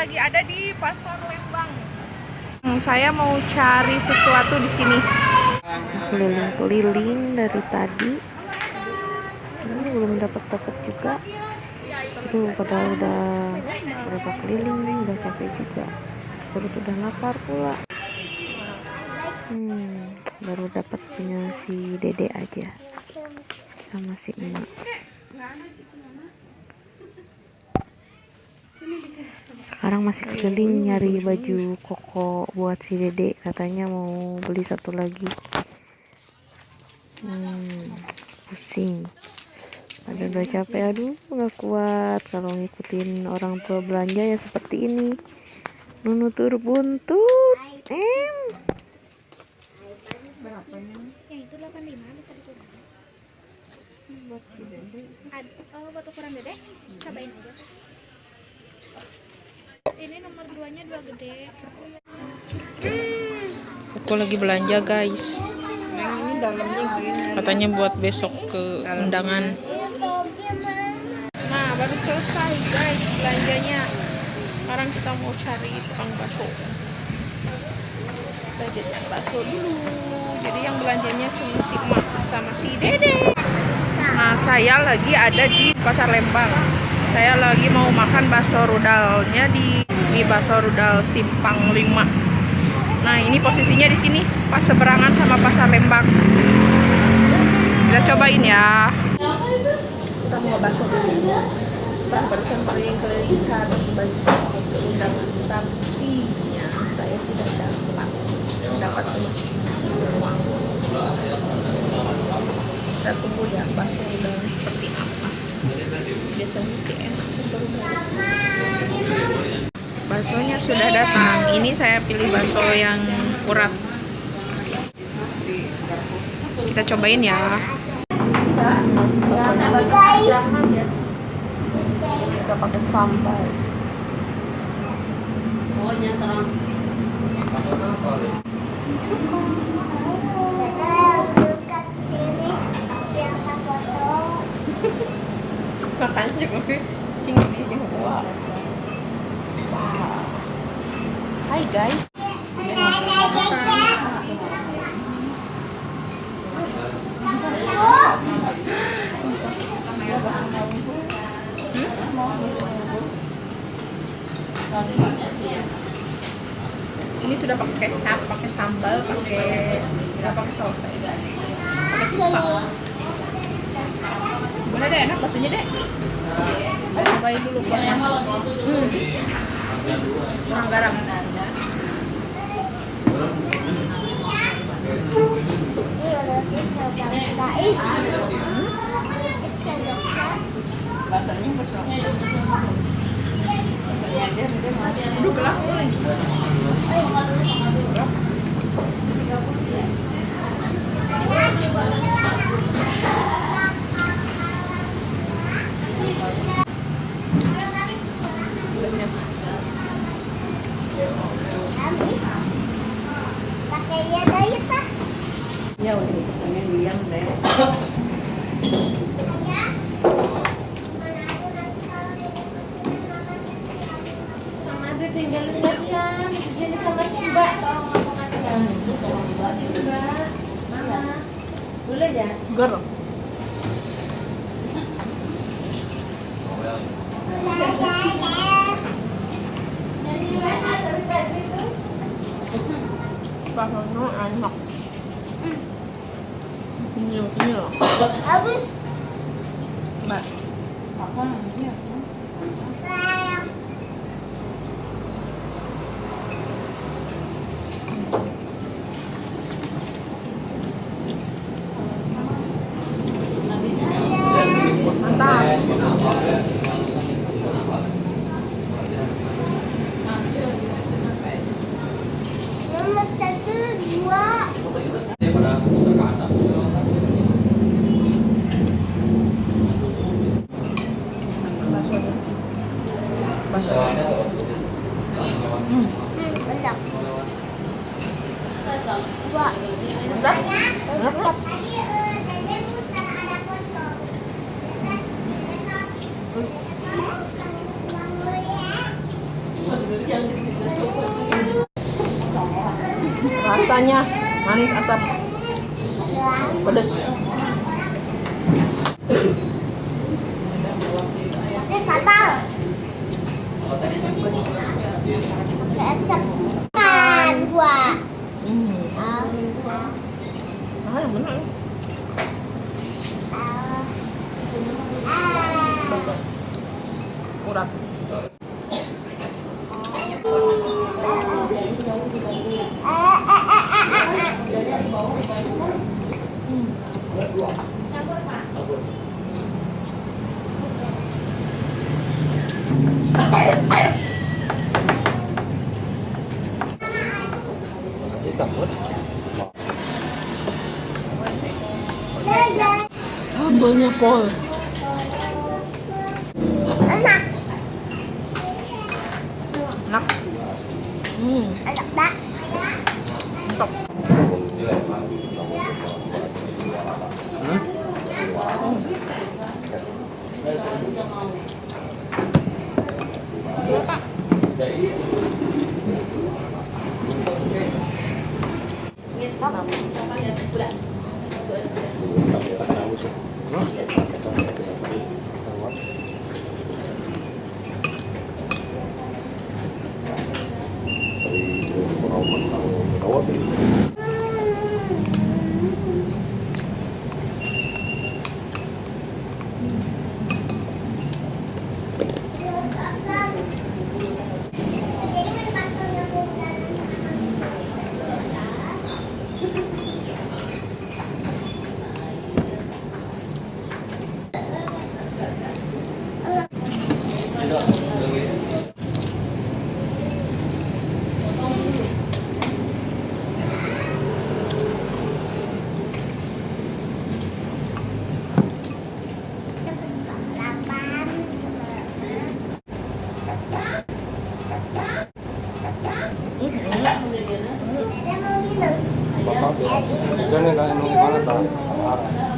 lagi ada di Pasar Lembang. Saya mau cari sesuatu di sini. Keliling-keliling dari tadi. Ini belum dapat juga. Tuh padahal udah berapa keliling nih, udah capek juga. Terus udah lapar pula. Baru dapat punya si Dede aja sama si emak. Sekarang masih keliling nyari baju koko buat si Dede, katanya mau beli satu lagi. Pusing, ada udah capek, aduh nggak kuat kalau ngikutin orang tua belanja ya seperti ini. Nunutur buntut. Berapanya? Yang itu 85 bisa dikurangi. Buat si Dede. Buat ukuran Dede, cobain aja. Ini nomor 2-nya 2 gede. Aku lagi belanja guys. Katanya buat besok ke undangan. Nah baru selesai guys belanjanya. Sekarang kita mau cari tukang bakso. Kita jajan bakso dulu. Jadi yang belanjanya cuma si emak sama si Dede. Nah saya lagi ada di Pasar Lembang. Saya lagi mau makan bakso rudalnya di bakso rudal Simpang 5. Nah ini posisinya di sini pas seberangan sama Pasar Lembang. Kita cobain ya. Kita mau bakso dulu. Setelah barusan keliling-keliling cari baju undangan, tapi saya tidak dapat uang. Kita tunggu ya bakso udang seperti apa. Biasanya sih enak baru. Baksonya sudah datang. Ini saya pilih bakso yang urat. Kita cobain ya. Kita pakai sambal. Oh nyata. Makanya juga tinggi wah. Hai guys. Ini sudah pakai kecap, pakai sambal, nggak pakai saus, pakai cuka. Gimana deh, enak baksonya deh. Cobain dulu kuahnya. Kurang garam. Baksonya besar. Aduh gelap. Pakainya diet lah. Ya udah kesannya diam deh. Tinggalin kasihan, sini sama si Mbak. Tolong aku kasihan. Tolong Mbak si Mbak. Mana? Boleh ya? Ger. Baksonya enak. Kenyal. Habis. Mbak. Apa namanya? Nomor 1, 2. Enak. Wah. Udah? Tetap. Rasanya manis, asam, pedas. Sambal. Kecap. Kan gua. Nah, yang benar. Kurang. Sambalnya pol. Enak. Enak. Enak dah. Mantap. Bapak bilang, jangan nggak mau mana tak?